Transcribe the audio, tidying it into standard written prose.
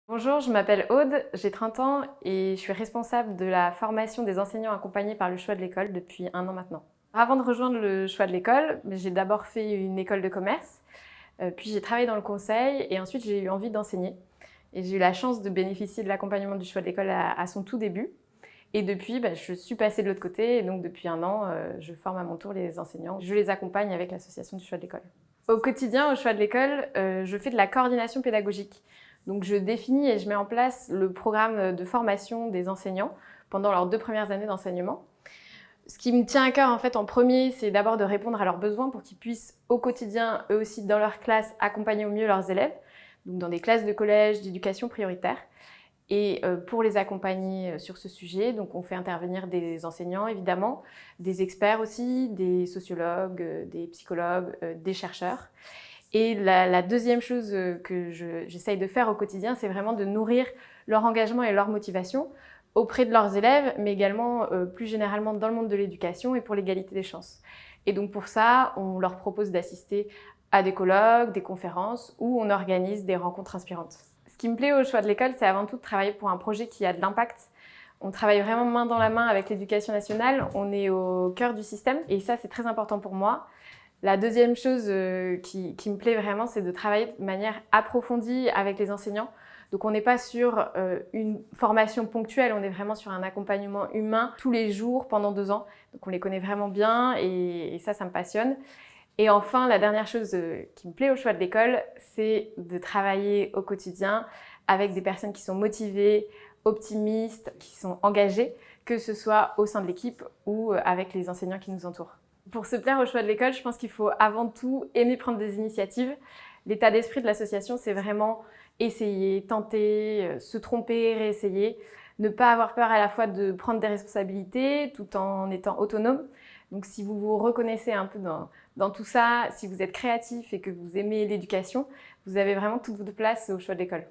Bonjour, je m'appelle Aude, j'ai 30 ans et je suis responsable de la formation des enseignants accompagnés par le choix de l'école depuis 1 an maintenant. Avant de rejoindre le choix de l'école, j'ai d'abord fait une école de commerce, puis j'ai travaillé dans le conseil et ensuite j'ai eu envie d'enseigner. Et j'ai eu la chance de bénéficier de l'accompagnement du choix de l'école à son tout début. Et depuis, je suis passée de l'autre côté et donc depuis 1 an, je forme à mon tour les enseignants. Je les accompagne avec l'association du choix de l'école. Au quotidien, au choix de l'école, je fais de la coordination pédagogique. Donc je définis et je mets en place le programme de formation des enseignants pendant leurs 2 premières années d'enseignement. Ce qui me tient à cœur en fait en premier, c'est d'abord de répondre à leurs besoins pour qu'ils puissent au quotidien, eux aussi dans leur classe, accompagner au mieux leurs élèves, donc dans des classes de collège d'éducation prioritaire. Et pour les accompagner sur ce sujet, donc on fait intervenir des enseignants évidemment, des experts aussi, des sociologues, des psychologues, des chercheurs. Et la deuxième chose que j'essaye de faire au quotidien, c'est vraiment de nourrir leur engagement et leur motivation auprès de leurs élèves, mais également plus généralement dans le monde de l'éducation et pour l'égalité des chances. Et donc pour ça, on leur propose d'assister à des colloques, des conférences où on organise des rencontres inspirantes. Ce qui me plaît au choix de l'école, c'est avant tout de travailler pour un projet qui a de l'impact. On travaille vraiment main dans la main avec l'éducation nationale, on est au cœur du système et ça c'est très important pour moi. La deuxième chose qui me plaît vraiment, c'est de travailler de manière approfondie avec les enseignants. Donc on n'est pas sur une formation ponctuelle, on est vraiment sur un accompagnement humain tous les jours pendant 2 ans. Donc on les connaît vraiment bien et ça me passionne. Et enfin, la dernière chose qui me plaît au choix de l'école, c'est de travailler au quotidien avec des personnes qui sont motivées, optimistes, qui sont engagées, que ce soit au sein de l'équipe ou avec les enseignants qui nous entourent. Pour se plaire au choix de l'école, je pense qu'il faut avant tout aimer prendre des initiatives. L'état d'esprit de l'association, c'est vraiment essayer, tenter, se tromper, réessayer, ne pas avoir peur à la fois de prendre des responsabilités tout en étant autonome. Donc si vous vous reconnaissez un peu dans tout ça, si vous êtes créatif et que vous aimez l'éducation, vous avez vraiment toute votre place au choix de l'école.